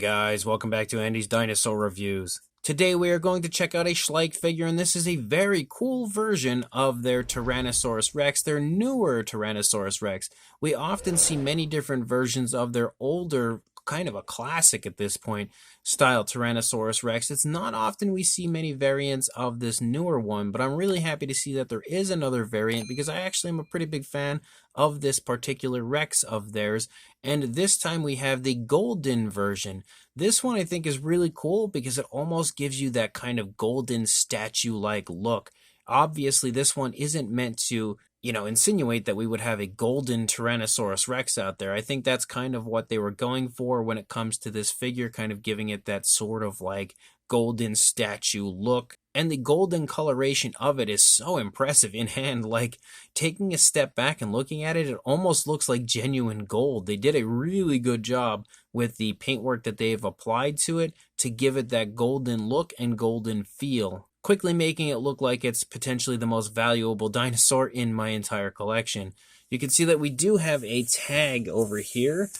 guys, welcome back to Andy's Dinosaur Reviews. Today we are going to check out a Schleich figure, and this is a very cool version of their Tyrannosaurus Rex, their newer Tyrannosaurus Rex. We often see many different versions of their older, kind of a classic at this point, style Tyrannosaurus Rex. It's not often we see many variants of this newer one, but I'm really happy to see that there is another variant because I actually am a pretty big fan of this particular Rex of theirs. And this time we have the golden version. This one I think is really cool because it almost gives you that kind of golden statue-like look. Obviously, this one isn't meant to, insinuate that we would have a golden Tyrannosaurus Rex out there. I think that's kind of what they were going for when it comes to this figure, kind of giving it that sort of like golden statue look. And the golden coloration of it is so impressive in hand. Like, taking a step back and looking at it, it almost looks like genuine gold. They did a really good job with the paintwork that they've applied to it to give it that golden look and golden feel, quickly making it look like it's potentially the most valuable dinosaur in my entire collection. You can see that we do have a tag over here,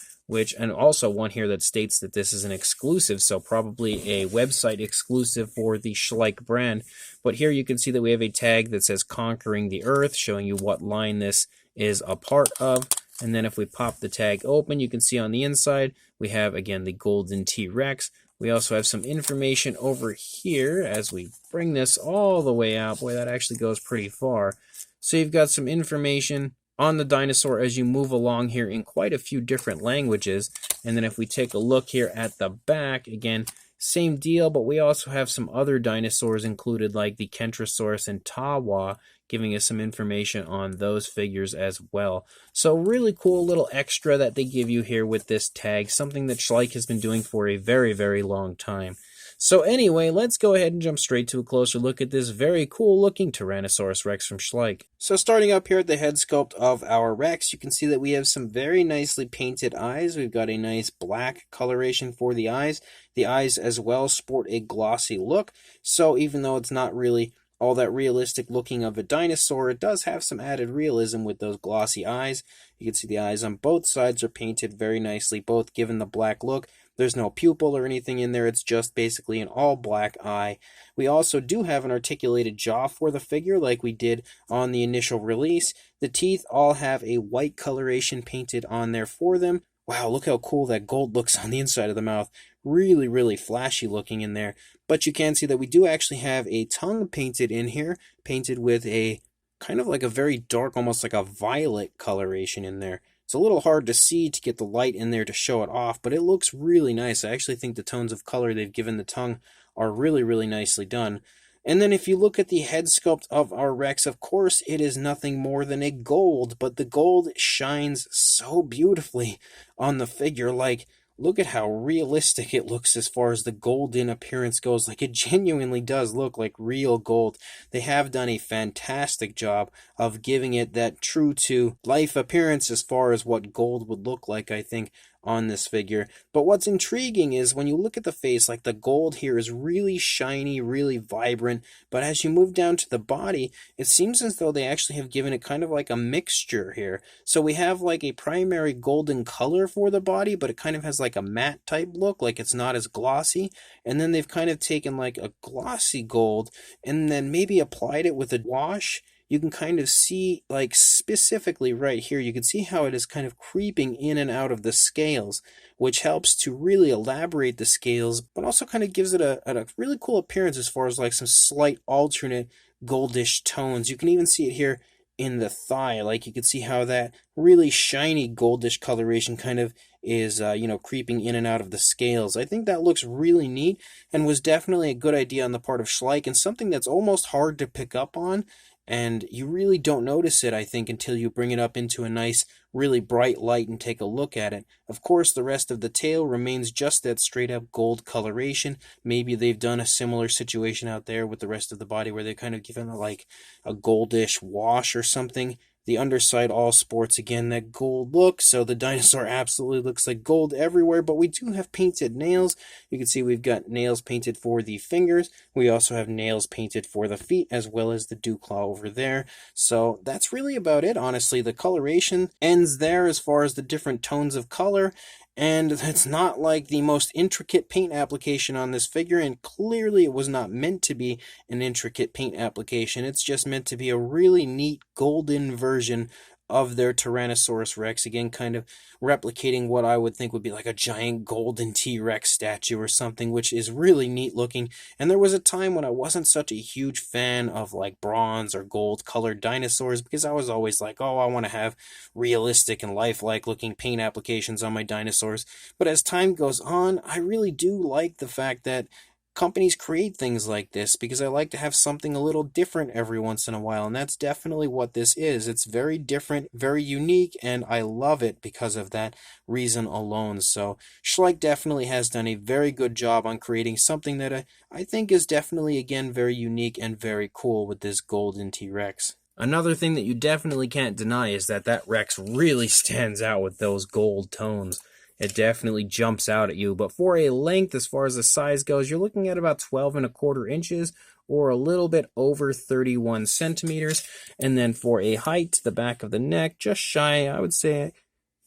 and also one here that states that this is an exclusive, so probably a website exclusive for the Schleich brand. But here you can see that we have a tag that says Conquering the Earth, showing you what line this is a part of. And then if we pop the tag open, you can see on the inside, we have, again, the golden T-Rex. We also have some information over here as we bring this all the way out. Boy, that actually goes pretty far. So you've got some information on the dinosaur as you move along here in quite a few different languages. And then if we take a look here at the back, again, same deal, but we also have some other dinosaurs included, like the Kentrosaurus and Tawa, giving us some information on those figures as well. So really cool little extra that they give you here with this tag, something that Schleich has been doing for a very, very long time. So anyway, let's go ahead and jump straight to a closer look at this very cool looking Tyrannosaurus Rex from Schleich. So starting up here at the head sculpt of our Rex, you can see that we have some very nicely painted eyes. We've got a nice black coloration for the eyes. The eyes as well sport a glossy look, so even though it's not really all that realistic looking of a dinosaur, it does have some added realism with those glossy eyes. You can see the eyes on both sides are painted very nicely, both given the black look. There's no pupil or anything in there, it's just basically an all black eye. We also do have an articulated jaw for the figure like we did on the initial release. The teeth all have a white coloration painted on there for them. Wow, look how cool that gold looks on the inside of the mouth. Really, really flashy looking in there. But you can see that we do actually have a tongue painted in here, painted with a kind of like a very dark, almost like a violet coloration in there. It's a little hard to see to get the light in there to show it off, but it looks really nice. I actually think the tones of color they've given the tongue are really, really nicely done. And then if you look at the head sculpt of our Rex, of course, it is nothing more than a gold, but the gold shines so beautifully on the figure. Like, look at how realistic it looks as far as the golden appearance goes. Like, it genuinely does look like real gold. They have done a fantastic job of giving it that true to life appearance as far as what gold would look like, I think, on this figure. But what's intriguing is when you look at the face, like the gold here is really shiny, really vibrant, but as you move down to the body, it seems as though they actually have given it kind of like a mixture here. So we have like a primary golden color for the body, but it kind of has like a matte type look, like it's not as glossy, and then they've kind of taken like a glossy gold and then maybe applied it with a wash. You can kind of see, like specifically right here, you can see how it is kind of creeping in and out of the scales, which helps to really elaborate the scales, but also kind of gives it a really cool appearance as far as like some slight alternate goldish tones. You can even see it here in the thigh, like you can see how that really shiny goldish coloration kind of is, creeping in and out of the scales. I think that looks really neat and was definitely a good idea on the part of Schleich and something that's almost hard to pick up on. And you really don't notice it, I think, until you bring it up into a nice, really bright light and take a look at it. Of course, the rest of the tail remains just that straight-up gold coloration. Maybe they've done a similar situation out there with the rest of the body where they've kind of given it like a goldish wash or something. The underside all sports, again, that gold look, so the dinosaur absolutely looks like gold everywhere, but we do have painted nails. You can see we've got nails painted for the fingers. We also have nails painted for the feet, as well as the dew claw over there. So that's really about it, honestly. The coloration ends there as far as the different tones of color, And it's not like the most intricate paint application on this figure, and clearly it was not meant to be an intricate paint application. It's just meant to be a really neat golden version of their Tyrannosaurus Rex, again kind of replicating what I would think would be like a giant golden T-Rex statue or something, which is really neat looking. And there was a time when I wasn't such a huge fan of like bronze or gold colored dinosaurs, because I was always like, oh, I want to have realistic and lifelike looking paint applications on my dinosaurs. But as time goes on, I really do like the fact that companies create things like this, because I like to have something a little different every once in a while, and that's definitely what this is. It's very different, very unique, and I love it because of that reason alone. So Schleich definitely has done a very good job on creating something that I think is definitely, again, very unique and very cool with this golden T-Rex. Another thing that you definitely can't deny is that that Rex really stands out with those gold tones. It definitely jumps out at you. But for a length, as far as the size goes, you're looking at about 12.25 inches, or a little bit over 31 centimeters. And then for a height, the back of the neck, just shy, I would say,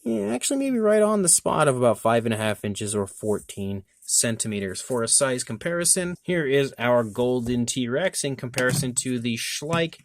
yeah, actually maybe right on the spot of about 5.5 inches, or 14 centimeters. For a size comparison, here is our golden T-Rex in comparison to the Schleich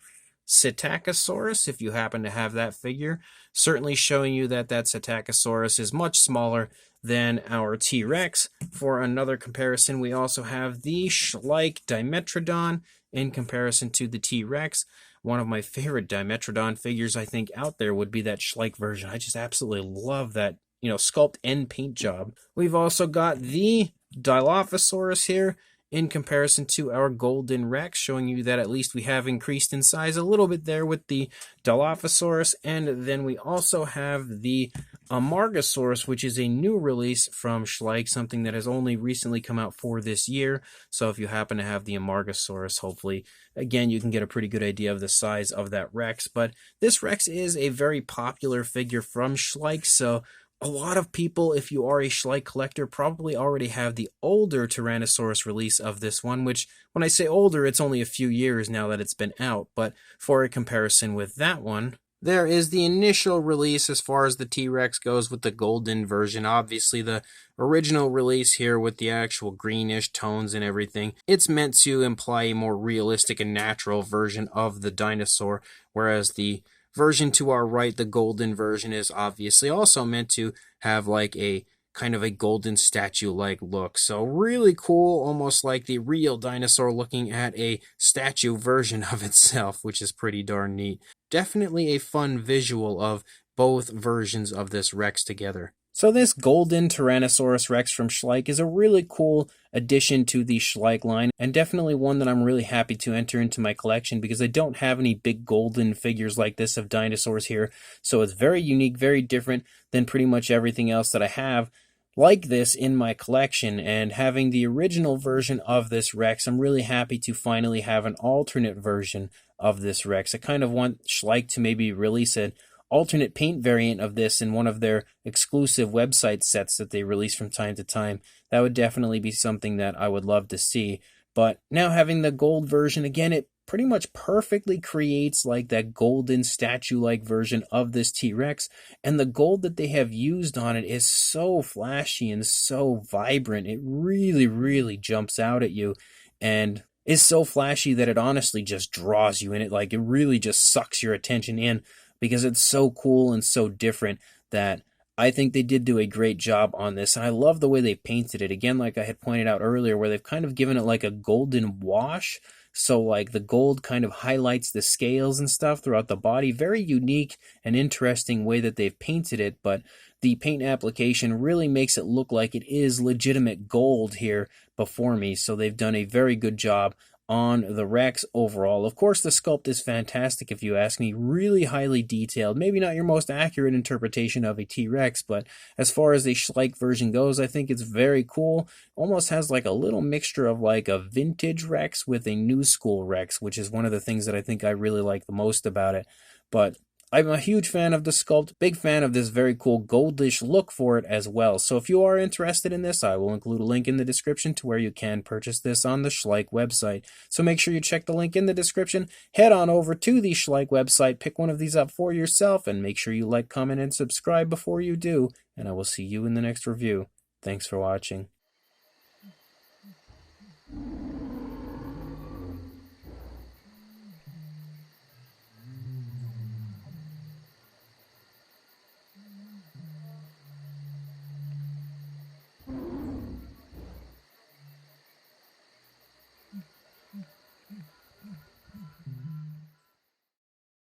Psittacosaurus, if you happen to have that figure, certainly showing you that that Psittacosaurus is much smaller than our T-Rex. For another comparison, we also have the Schleich Dimetrodon in comparison to the T-Rex. One of my favorite Dimetrodon figures I think out there would be that Schleich version. I just absolutely love that, sculpt and paint job. We've also got the Dilophosaurus here in comparison to our golden Rex, showing you that at least we have increased in size a little bit there with the Dilophosaurus. And then we also have the Amargasaurus, which is a new release from Schleich, something that has only recently come out for this year. So if you happen to have the Amargasaurus, hopefully, again, you can get a pretty good idea of the size of that Rex. But this Rex is a very popular figure from Schleich, so a lot of people, if you are a Schleich collector, probably already have the older Tyrannosaurus release of this one, which, when I say older, it's only a few years now that it's been out. But for a comparison with that one, there is the initial release as far as the T-Rex goes with the golden version. Obviously, the original release here with the actual greenish tones and everything, it's meant to imply a more realistic and natural version of the dinosaur, whereas the version to our right, the golden version, is obviously also meant to have like a kind of a golden statue-like look. So really cool, almost like the real dinosaur looking at a statue version of itself, which is pretty darn neat. Definitely a fun visual of both versions of this Rex together. So this golden Tyrannosaurus Rex from Schleich is a really cool addition to the Schleich line, and definitely one that I'm really happy to enter into my collection, because I don't have any big golden figures like this of dinosaurs here. So it's very unique, very different than pretty much everything else that I have like this in my collection. And having the original version of this Rex, I'm really happy to finally have an alternate version of this Rex. I kind of want Schleich to maybe release an alternate paint variant of this in one of their exclusive website sets that they release from time to time. That would definitely be something that I would love to see. But now having the gold version, again, it pretty much perfectly creates like that golden statue-like version of this T-Rex. And the gold that they have used on it is so flashy and so vibrant. It really, really jumps out at you and is so flashy that it honestly just draws you in. It really just sucks your attention in, because it's so cool and so different that I think they did do a great job on this. And I love the way they painted it. Again, like I had pointed out earlier, where they've kind of given it like a golden wash. So like the gold kind of highlights the scales and stuff throughout the body. Very unique and interesting way that they've painted it, but the paint application really makes it look like it is legitimate gold here before me. So they've done a very good job on the Rex overall. Of course, the sculpt is fantastic, if you ask me. Really highly detailed. Maybe not your most accurate interpretation of a T-Rex, but as far as the Schleich version goes, I think it's very cool. Almost has like a little mixture of like a vintage Rex with a new school Rex, which is one of the things that I think I really like the most about it. But I'm a huge fan of the sculpt, big fan of this very cool goldish look for it as well. So if you are interested in this, I will include a link in the description to where you can purchase this on the Schleich website. So make sure you check the link in the description, head on over to the Schleich website, pick one of these up for yourself, and make sure you like, comment, and subscribe before you do. And I will see you in the next review. Thanks for watching.